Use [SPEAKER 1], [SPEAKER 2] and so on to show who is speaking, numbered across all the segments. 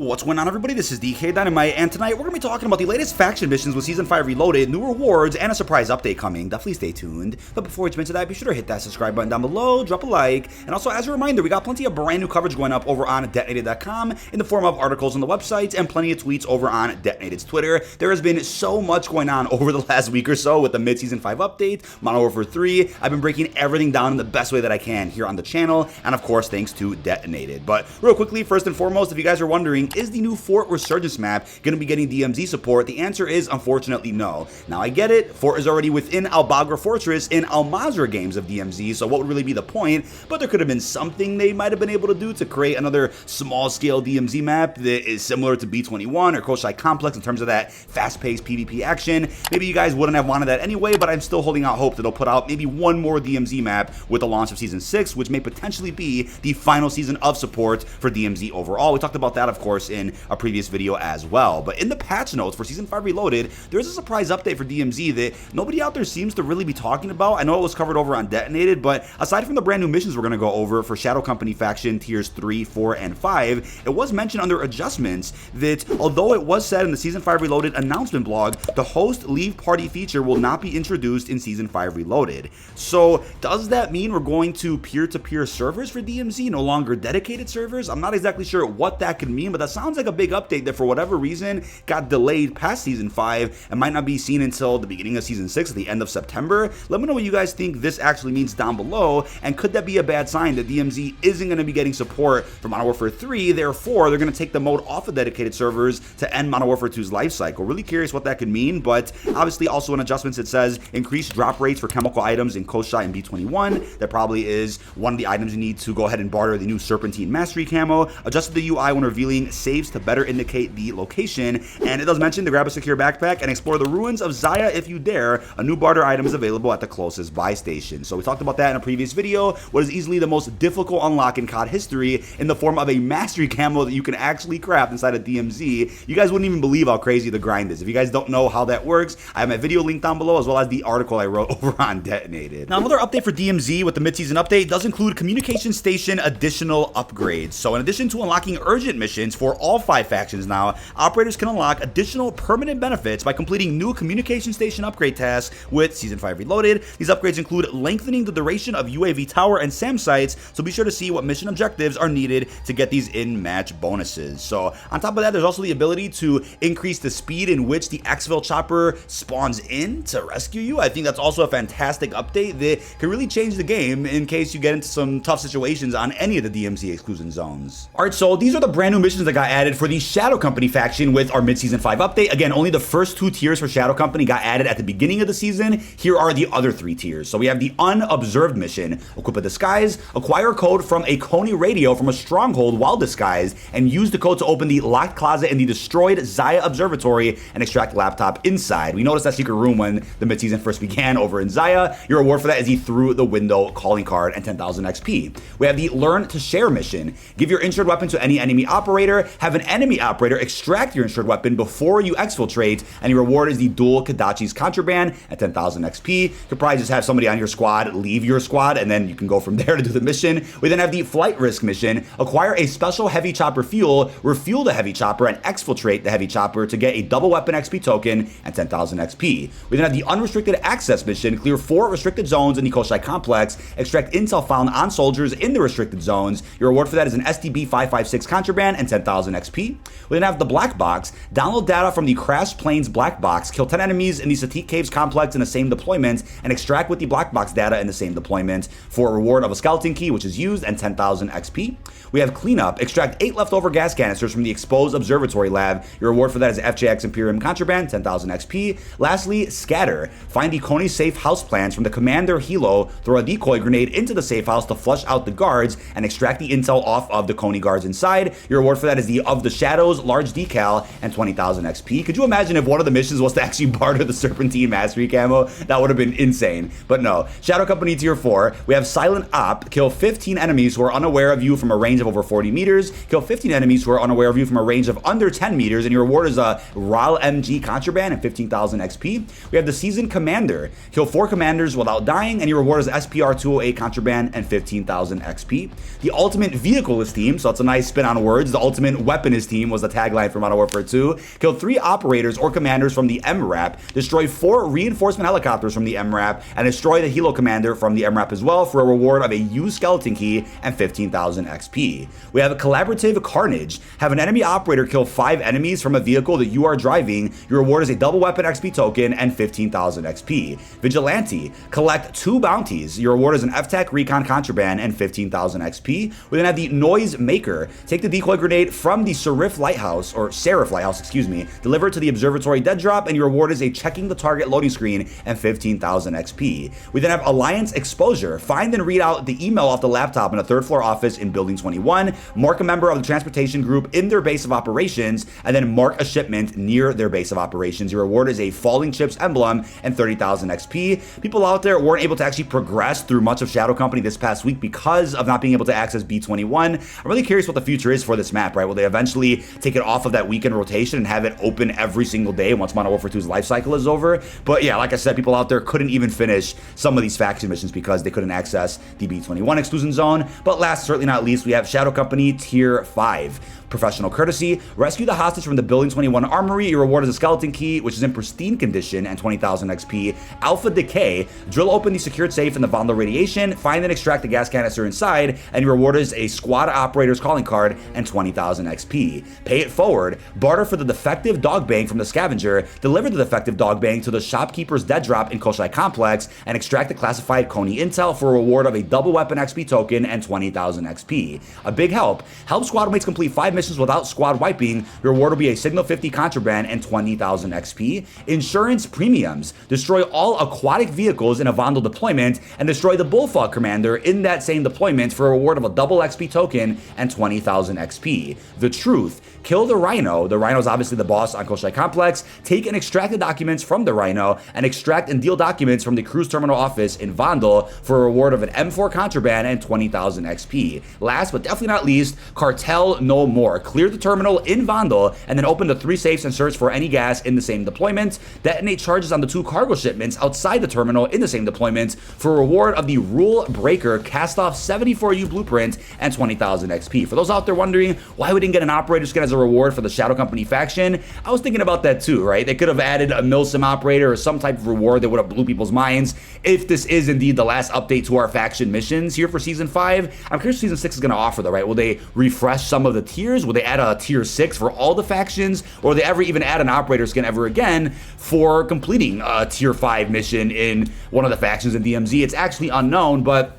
[SPEAKER 1] What's going on, everybody? This is dkdynamite, and tonight we're going to be talking about the latest faction missions with Season 5 Reloaded, new rewards, and a surprise update coming. Definitely stay tuned. But before we jump into that, be sure to hit that subscribe button down below, drop a like, and also as a reminder, we got plenty of brand new coverage going up over on dkdynamite.com in the form of articles on the website and plenty of tweets over on Detonated's Twitter. There has been so much going on over the last week or so with the mid-Season 5 update, Modern Warfare 3. I've been breaking everything down in the best way that I can here on the channel, and of course, thanks to Detonated. But real quickly, first and foremost, if you guys are wondering, is the new Fort Resurgence map going to be getting DMZ support? The answer is unfortunately no. Now I get it, Fort is already within Al Bagra Fortress in Al Mazrah games of DMZ, so what would really be the point? But there could have been something they might have been able to do to create another small scale DMZ map that is similar to B21 or Koshai Complex in terms of that fast-paced PvP action. Maybe you guys wouldn't have wanted that anyway, but I'm still holding out hope that they'll put out maybe one more DMZ map with the launch of Season 6, which may potentially be the final season of support for DMZ overall. We talked about that, of course, in a previous video as well. But in the patch notes for Season 5 Reloaded, there's a surprise update for DMZ that nobody out there seems to really be talking about. I know it was covered over on Detonated, but aside from the brand new missions we're going to go over for Shadow Company faction tiers 3, 4, and 5, it was mentioned under adjustments that although it was said in the Season 5 Reloaded announcement blog, the host leave party feature will not be introduced in Season 5 Reloaded. So does that mean we're going to peer-to-peer servers for DMZ, no longer dedicated servers? I'm not exactly sure what that could mean, but that sounds like a big update that for whatever reason got delayed past Season 5 and might not be seen until the beginning of Season 6 at the end of September. Let me know what you guys think this actually means down below, and could that be a bad sign that DMZ isn't going to be getting support for Modern Warfare 3, therefore they're going to take the mode off of dedicated servers to end Modern Warfare 2's life cycle? Really curious what that could mean, but obviously also in adjustments it says increased drop rates for chemical items in Koshai and B21. That probably is one of the items you need to go ahead and barter the new Serpentine Mastery camo. Adjusted the UI when revealing saves to better indicate the location, and it does mention to grab a secure backpack and explore the ruins of Zaya if you dare. A new barter item is available at the closest buy station. So we talked about that in a previous video. What is easily the most difficult unlock in COD history in the form of a mastery camo that you can actually craft inside of DMZ. You guys wouldn't even believe how crazy the grind is. If you guys don't know how that works, I have my video linked down below as well as the article I wrote over on Detonated. Now another update for DMZ with the mid-season update does include communication station additional upgrades. So in addition to unlocking urgent missions for all 5 factions now, operators can unlock additional permanent benefits by completing new communication station upgrade tasks with Season 5 Reloaded. These upgrades include lengthening the duration of UAV tower and SAM sites, so be sure to see what mission objectives are needed to get these in-match bonuses. So on top of that, there's also the ability to increase the speed in which the exfil chopper spawns in to rescue you. I think that's also a fantastic update that can really change the game in case you get into some tough situations on any of the DMZ exclusion zones. Alright, so these are the brand new missions that got added for the Shadow Company faction with our mid-season 5 update. Again, only the first 2 tiers for Shadow Company got added at the beginning of the season. Here are the other 3 tiers. So we have the unobserved mission, equip a disguise, acquire a code from a Coney radio from a stronghold while disguised, and use the code to open the locked closet in the destroyed Zaya Observatory and extract the laptop inside. We noticed that secret room when the mid-season first began over in Zaya. Your reward for that is the through the window calling card and 10,000 XP. We have the learn to share mission. Give your insured weapon to any enemy operator, have an enemy operator extract your insured weapon before you exfiltrate, and your reward is the dual Kadachi's contraband at 10,000 XP. You could probably just have somebody on your squad leave your squad, and then you can go from there to do the mission. We then have the flight risk mission. Acquire a special heavy chopper fuel, refuel the heavy chopper, and exfiltrate the heavy chopper to get a double weapon XP token and 10,000 XP. We then have the unrestricted access mission. Clear 4 restricted zones in the Koshai Complex. Extract intel found on soldiers in the restricted zones. Your reward for that is an STB 556 contraband and 10,000 XP. We then have the black box. Download data from the crashed planes black box. Kill 10 enemies in the Satik Caves complex in the same deployment, and extract with the black box data in the same deployment for a reward of a skeleton key, which is used, and 10,000 XP. We have cleanup. Extract 8 leftover gas canisters from the exposed observatory lab. Your reward for that is FJX Imperium contraband, 10,000 XP. Lastly, scatter. Find the Coney safe house plans from the commander helo. Throw a decoy grenade into the safe house to flush out the guards and extract the intel off of the Coney guards inside. Your reward for that is the Of the Shadows large decal and 20,000 XP. Could you imagine if one of the missions was to actually barter the Serpentine Mastery camo? That would have been insane. But no. Shadow Company tier 4. We have Silent Op. Kill 15 enemies who are unaware of you from a range of over 40 meters. Kill 15 enemies who are unaware of you from a range of under 10 meters, and your reward is a RAL MG contraband and 15,000 XP. We have the Seasoned Commander. Kill 4 commanders without dying, and your reward is SPR 208 contraband and 15,000 XP. The Ultimate Vehicle is themed, so it's a nice spin on words. The Ultimate Ultimate Weaponist Team was the tagline for Modern Warfare 2. Kill 3 operators or commanders from the MRAP, destroy 4 reinforcement helicopters from the MRAP, and destroy the Helo Commander from the MRAP as well for a reward of a used skeleton key and 15,000 XP. We have a Collaborative Carnage. Have an enemy operator kill 5 enemies from a vehicle that you are driving. Your reward is a double weapon XP token and 15,000 XP. Vigilante. Collect 2 bounties. Your reward is an FTAC Recon Contraband and 15,000 XP. We then have the Noise Maker. Take the decoy grenade from the Seraph Lighthouse, excuse me, deliver it to the Observatory dead drop, and your reward is a checking the target loading screen and 15,000 XP. We then have Alliance Exposure. Find and read out the email off the laptop in a 3rd floor office in Building 21. Mark a member of the transportation group in their base of operations, and then mark a shipment near their base of operations. Your reward is a Falling Chips emblem and 30,000 XP. People out there weren't able to actually progress through much of Shadow Company this past week because of not being able to access B21. I'm really curious what the future is for this map, right? Will they eventually take it off of that weekend rotation and have it open every single day once Modern Warfare 2's life cycle is over? But yeah, like I said, people out there couldn't even finish some of these faction missions because they couldn't access the B21 exclusion zone. But last, certainly not least, we have Shadow Company Tier 5. Professional Courtesy. Rescue the hostage from the Building 21 armory. Your reward is a skeleton key, which is in pristine condition, and 20,000 XP. Alpha Decay. Drill open the secured safe in the Vondel Radiation. Find and extract the gas canister inside, and your reward is a squad operator's calling card and 20,000 XP. Pay it forward. Barter for the defective dog bang from the scavenger. Deliver the defective dog bang to the shopkeeper's dead drop in Koshai Complex, and extract the classified Coney intel for a reward of a double weapon XP token and 20,000 XP. A big help. Help squad mates complete 5 missions without squad wiping. Your reward will be a Signal 50 contraband and 20,000 XP. Insurance premiums. Destroy all aquatic vehicles in a Vondel deployment and destroy the Bullfrog commander in that same deployment for a reward of a double XP token and 20,000 XP. The Truth. Kill the Rhino. The Rhino is obviously the boss on Koshai Complex. Take and extract the documents from the Rhino and extract and deal documents from the cruise terminal office in Vondel for a reward of an M4 contraband and 20,000 XP. Last but definitely not least, Cartel No More. Clear the terminal in Vondel and then open the 3 safes and search for any gas in the same deployment. Detonate charges on the 2 cargo shipments outside the terminal in the same deployment for a reward of the Rule Breaker Cast-Off 74U blueprint and 20,000 XP. For those out there wondering why we didn't get an operator skin as a reward for the Shadow Company faction, I was thinking about that too, right? They could have added a Milsim operator or some type of reward that would have blew people's minds if this is indeed the last update to our faction missions here for Season 5. I'm curious what Season 6 is going to offer though, right? Will they refresh some of the tiers? Will they add a Tier 6 for all the factions? Or will they ever even add an operator skin ever again for completing a Tier 5 mission in one of the factions in DMZ? It's actually unknown, but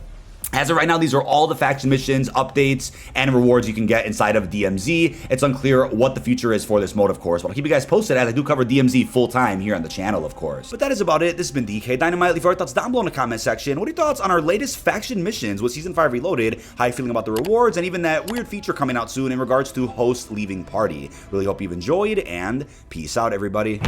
[SPEAKER 1] as of right now, these are all the faction missions, updates, and rewards you can get inside of DMZ. It's unclear what the future is for this mode, of course, but I'll keep you guys posted as I do cover DMZ full time here on the channel, of course. But that is about it. This has been dkdynamite. Leave your thoughts down below in the comment section. What are your thoughts on our latest faction missions with Season 5 Reloaded? How are you feeling about the rewards, and even that weird feature coming out soon in regards to host leaving party? Really hope you've enjoyed, and peace out, everybody.